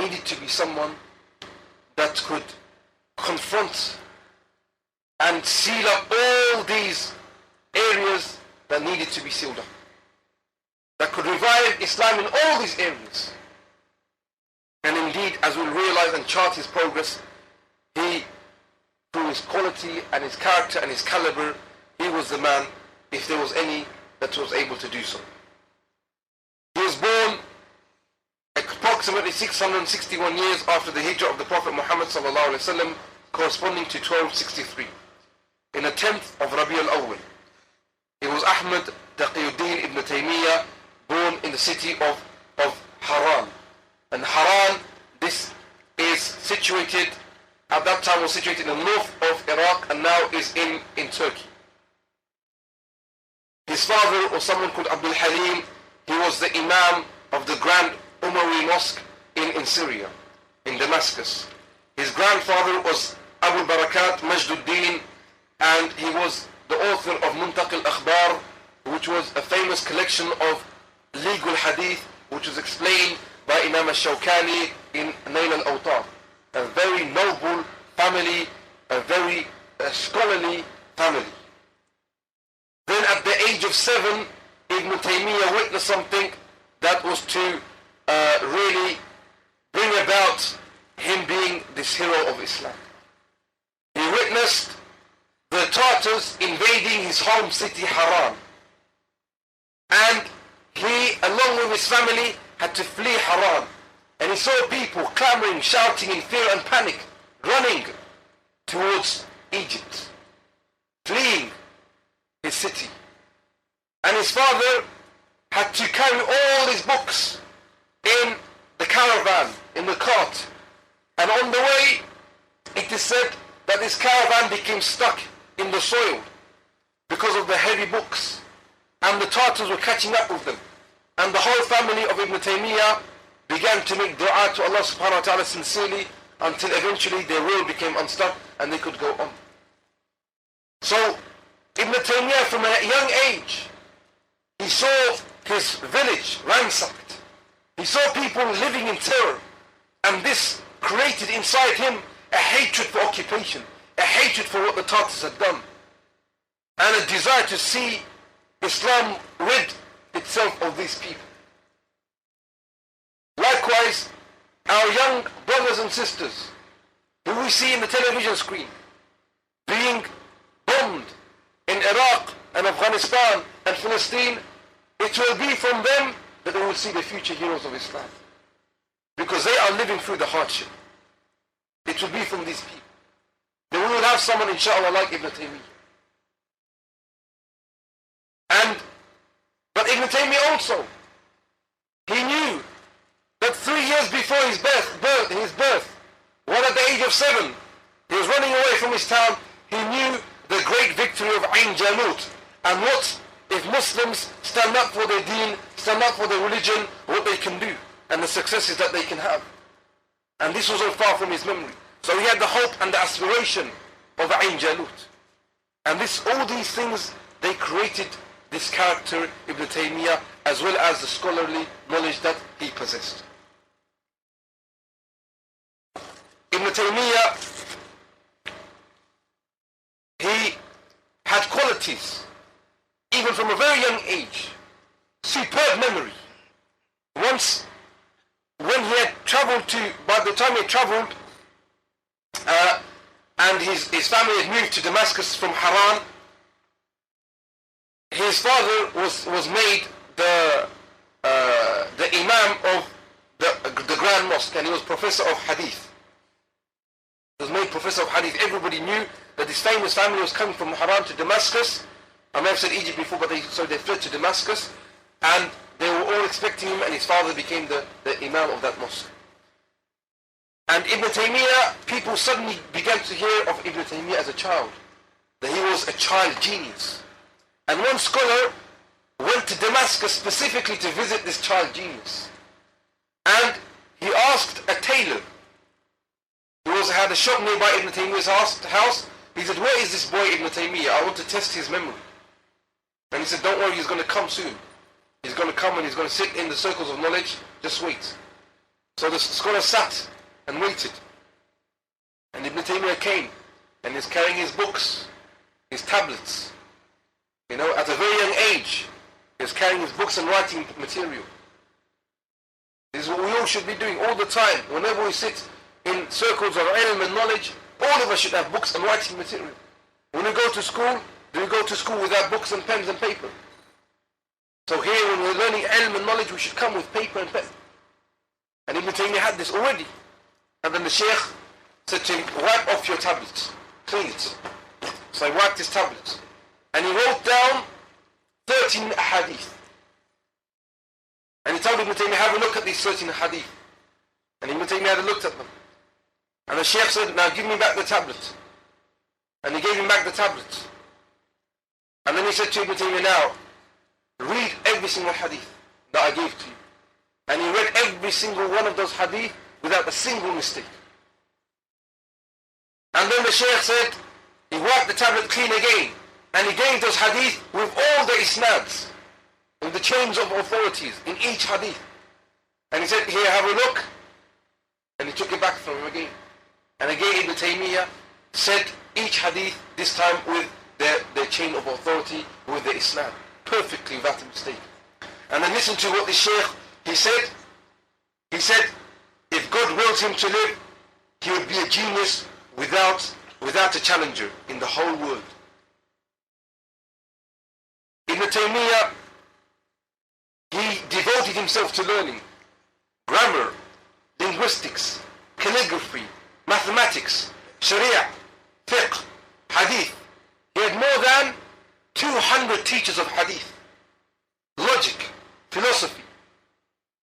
needed to be someone that could confront and seal up all these areas that needed to be sealed up, that could revive Islam in all these areas. And indeed, as we'll realize and chart his progress, he, through his quality and his character and his caliber, he was the man, if there was any, that was able to do so. He was born approximately 661 years after the hijrah of the Prophet Muhammad ﷺ, corresponding to 1263, in the 10th of Rabi al-Awwal. He was Ahmad Taqiyuddin ibn Taymiyyah, born in the city of Haran. And Haran, this is situated, at that time was situated in the north of Iraq, and now is in Turkey. His father was someone called Abdul Halim. He was the Imam of the Grand Umayyad Mosque in Syria, in Damascus. His grandfather was Abu Barakat Majduddin, and he was the author of Muntaq al-Akhbar, which was a famous collection of legal hadith, which was explained by Imam al-Shawkani in Nail al-Awtar. A very noble family, a very scholarly family. Then at the age of 7, Ibn Taymiyyah witnessed something that was to really bring about him being this hero of Islam. He witnessed the Tartars invading his home city Haran, and he, along with his family, had to flee Haran. And he saw people clamoring, shouting in fear and panic, running towards Egypt, fleeing his city. And his father had to carry all his books in the caravan, in the cart. And on the way, it is said that this caravan became stuck in the soil because of the heavy books. And the Tartars were catching up with them. And the whole family of Ibn Taymiyyah began to make dua to Allah subhanahu wa ta'ala sincerely, until eventually their will became unstuck and they could go on. So Ibn Taymiyyah, from a young age, he saw his village ransacked. He saw people living in terror, and this created inside him a hatred for occupation, a hatred for what the Tartars had done, and a desire to see Islam rid itself of these people. Likewise, our young brothers and sisters who we see in the television screen being bombed in Iraq and Afghanistan and Palestine, it will be from them that we will see the future heroes of Islam, because they are living through the hardship. It will be from these people. Then we will have someone, inshallah, like Ibn Taymiyyah. But Ibn Taymiyyah also, he knew that 3 years before his birth, while at the age of 7, he was running away from his town, he knew the great victory of Ain Jalut, and what if Muslims stand up for their deen, stand up for their religion, what they can do, and the successes that they can have. And this was all far from his memory. So he had the hope and the aspiration of Ain Jalut. And all these things, they created this character, Ibn Taymiyyah, as well as the scholarly knowledge that he possessed. Ibn Taymiyyah, he had qualities, even from a very young age. Superb memory. Once, when he had traveled by the time he had traveled, and his family had moved to Damascus from Haran, his father was made the imam of the Grand Mosque, and he was professor of hadith. He was made professor of hadith. Everybody knew that this famous family was coming from Haran to Damascus. I may have said Egypt before, but they fled to Damascus, and they were all expecting him, and his father became the imam of that mosque. And Ibn Taymiyyah, people suddenly began to hear of Ibn Taymiyyah as a child, that he was a child genius. And one scholar went to Damascus specifically to visit this child genius. And he asked a tailor, who had a shop nearby Ibn Taymiyyah's house, he said, "Where is this boy Ibn Taymiyyah? I want to test his memory." And he said, "Don't worry, he's going to come soon. He's going to come and he's going to sit in the circles of knowledge, just wait." So the scholar sat and waited. And Ibn Taymiyyah came and is carrying his books, his tablets. At a very young age, he was carrying his books and writing material. This is what we all should be doing all the time. Whenever we sit in circles of ilm and knowledge, all of us should have books and writing material. When we go to school, do we go to school without books and pens and paper? So here, when we're learning ilm and knowledge, we should come with paper and pen. And Ibn Taymiyyah had this already. And then the Shaykh said to him, wipe off your tablets, clean it. So he wiped his tablets. And he wrote down 13 hadith. And he told Ibn Taymiyyah, have a look at these 13 hadith. And Ibn Taymiyyah had looked at them. And the Shaykh said, now give me back the tablet. And he gave him back the tablet. And then he said to Ibn Taymiyyah, now, read every single hadith that I gave to you. And he read every single one of those hadith without a single mistake. And then the Shaykh said, he wiped the tablet clean again. And he gave those hadith with all the isnads, with the chains of authorities in each hadith. And he said, here, have a look. And he took it back from him again. And again Ibn Taymiyyah said each hadith, this time with their chain of authority, with the isnad, perfectly without a mistake. And then listen to what the Shaykh, he said, if God willed him to live, he would be a genius without a challenger in the whole world. Ibn Taymiyyah, he devoted himself to learning grammar, linguistics, calligraphy, mathematics, sharia, fiqh, hadith. He had more than 200 teachers of hadith, logic, philosophy.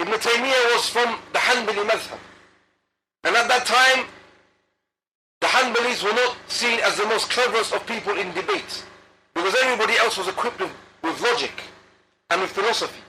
Ibn Taymiyyah was from the Hanbali madhab. And at that time, the Hanbalis were not seen as the most cleverest of people in debate, because everybody else was equipped with logic and with philosophy.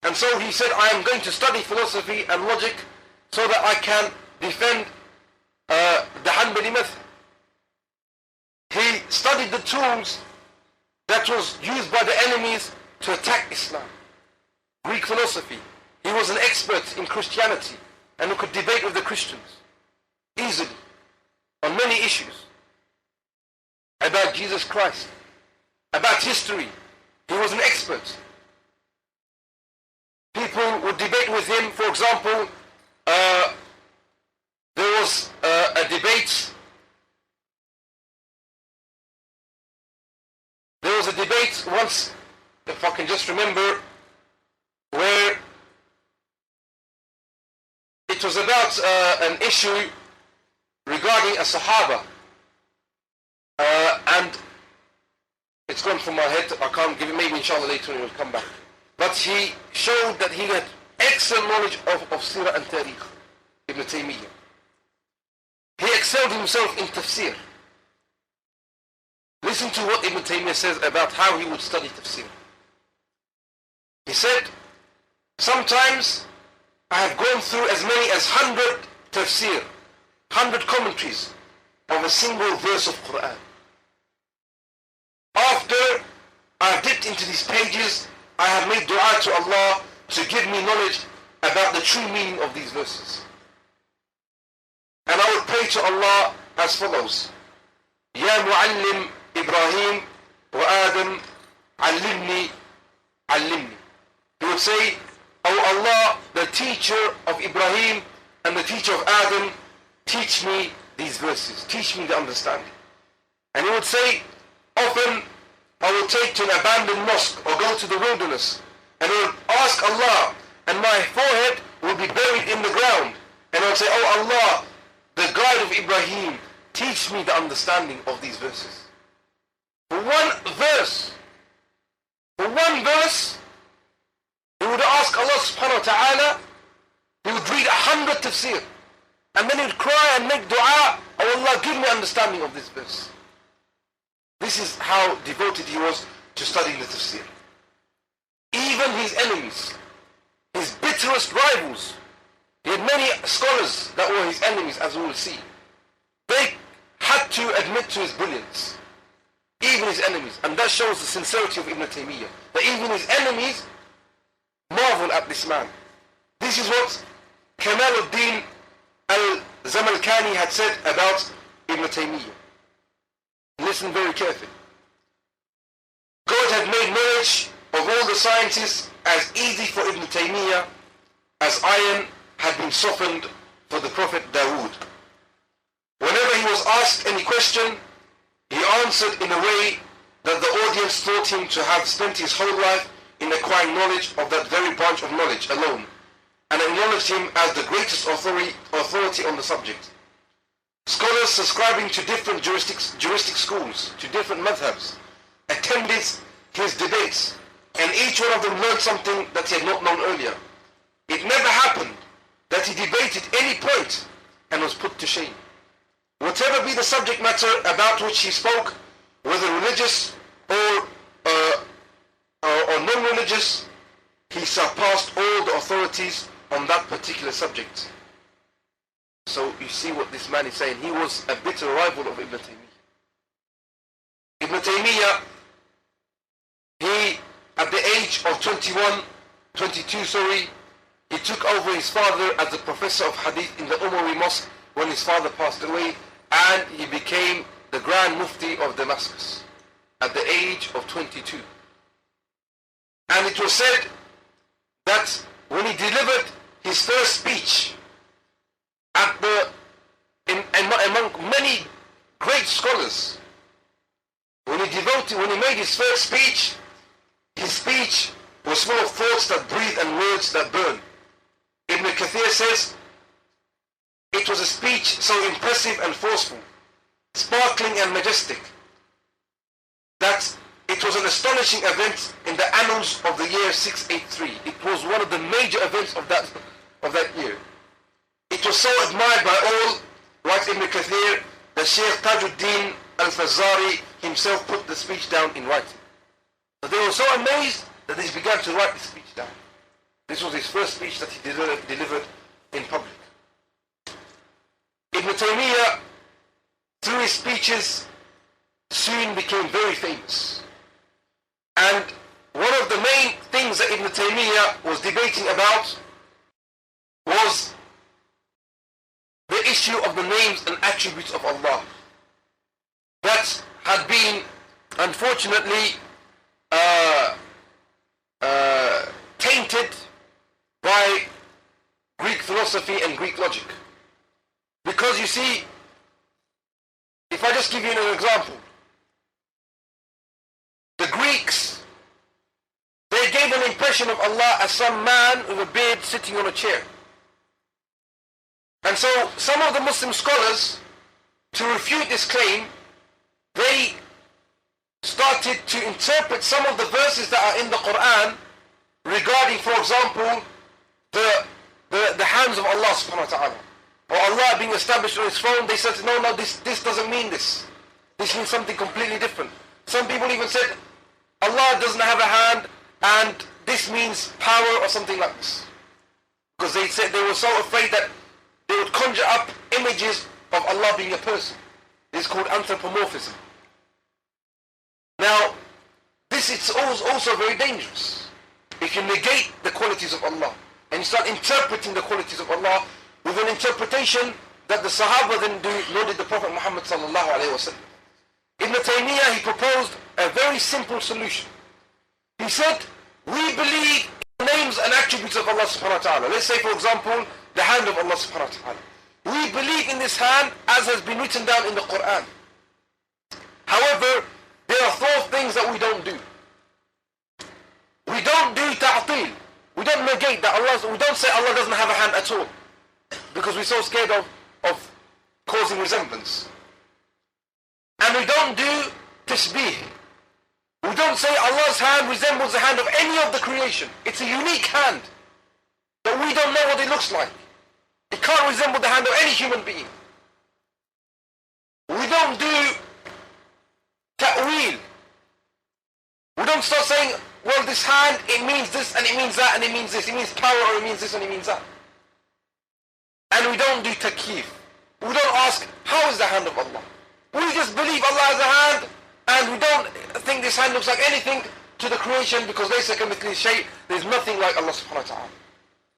And so he said, I am going to study philosophy and logic so that I can defend the Hanbali madhab. He studied the tools that was used by the enemies to attack Islam. Greek philosophy. He was an expert in Christianity and who could debate with the Christians easily on many issues. About Jesus Christ, about history. He was an expert. People would debate with him. For example, there was a debate. There was a debate once, if I can just remember, where it was about an issue regarding a Sahaba. And it's gone from my head, I can't give it, maybe inshallah later it will come back. But he showed that he had excellent knowledge of Sirah and Tariq, Ibn Taymiyyah. He excelled himself in tafsir. Listen to what Ibn Taymiyyah says about how he would study tafsir. He said, sometimes I have gone through as many as 100 tafsir, 100 commentaries of a single verse of Quran. After I have dipped into these pages, I have made dua to Allah to give me knowledge about the true meaning of these verses. And I would pray to Allah as follows: Ya Mu'allim Ibrahim wa Adam, Allimni, Allimni. He would say, O Allah, the teacher of Ibrahim and the teacher of Adam, teach me these verses, teach me the understanding. And he would say, often I will take to an abandoned mosque or go to the wilderness and I would ask Allah, and my forehead will be buried in the ground, and I would say, oh Allah, the guide of Ibrahim, teach me the understanding of these verses. For one verse, he would ask Allah subhanahu wa ta'ala, he would read 100 tafsir, and then he would cry and make dua, oh Allah, give me understanding of this verse. This is how devoted he was to studying the tafsir. Even his enemies, his bitterest rivals, he had many scholars that were his enemies, as we will see. They had to admit to his brilliance. Even his enemies. And that shows the sincerity of Ibn Taymiyyah. That even his enemies marvel at this man. This is what Kamaluddin al-Zamalkani had said about Ibn Taymiyyah. Listen very carefully. God had made knowledge of all the sciences as easy for Ibn Taymiyyah as iron had been softened for the Prophet Dawood. Whenever he was asked any question, he answered in a way that the audience thought him to have spent his whole life in acquiring knowledge of that very branch of knowledge alone, and acknowledged him as the greatest authority on the subject. Scholars subscribing to different juristic schools, to different madhabs, attended his debates, and each one of them learned something that he had not known earlier. It never happened that he debated any point and was put to shame. Whatever be the subject matter about which he spoke, whether religious or non-religious, he surpassed all the authorities on that particular subject. So you see what this man is saying. He was a bitter rival of Ibn Taymiyyah. Ibn Taymiyyah, he, at the age of 22, he took over his father as the professor of hadith in the Umayyad mosque when his father passed away, and he became the Grand Mufti of Damascus at the age of 22. And it was said that when he delivered his first speech among many great scholars, when he made his first speech, his speech was full of thoughts that breathe and words that burn. Ibn Kathir says, it was a speech so impressive and forceful, sparkling and majestic, that it was an astonishing event in the annals of the year 683. It was one of the major events of that year. It was so admired by all, writes Ibn Kathir, that Shaykh Tajuddin al-Fazari himself put the speech down in writing. But they were so amazed that they began to write the speech down. This was his first speech that he delivered in public. Ibn Taymiyyah, through his speeches, soon became very famous. And one of the main things that Ibn Taymiyyah was debating about was the issue of the names and attributes of Allah. That had been, unfortunately, tainted by Greek philosophy and Greek logic. Because you see, if I just give you an example, the Greeks, they gave an impression of Allah as some man with a beard sitting on a chair. And so some of the Muslim scholars, to refute this claim, they started to interpret some of the verses that are in the Quran regarding, for example, the hands of Allah subhanahu wa ta'ala, or Allah being established on his throne. They said, no, this doesn't mean this. This means something completely different. Some people even said, Allah doesn't have a hand, and this means power or something like this. Because they said they were so afraid that they would conjure up images of Allah being a person. It's called anthropomorphism. Now, this is also very dangerous. If you negate the qualities of Allah, and you start interpreting the qualities of Allah with an interpretation that the Sahaba didn't do, nor did the Prophet Muhammad sallallahu alayhi wa sallam. Ibn Taymiyyah, he proposed a very simple solution. He said, we believe in the names and attributes of Allah subhanahu wa ta'ala. Let's say, for example, the hand of Allah subhanahu wa ta'ala. We believe in this hand as has been written down in the Quran. However, there are four things that we don't do. We don't do ta'til. We don't negate that Allah, we don't say Allah doesn't have a hand at all, because we're so scared of causing resemblance. And we don't do tashbih. We don't say Allah's hand resembles the hand of any of the creation. It's a unique hand that we don't know what it looks like. It can't resemble the hand of any human being. We don't do ta'wil. We don't start saying, well, this hand, it means this, and it means that, and it means this. It means power, or it means this, and it means that. And we don't do takyif. We don't ask, how is the hand of Allah? We just believe Allah has a hand, and we don't think this hand looks like anything to the creation, because there's nothing like Allah subhanahu wa ta'ala.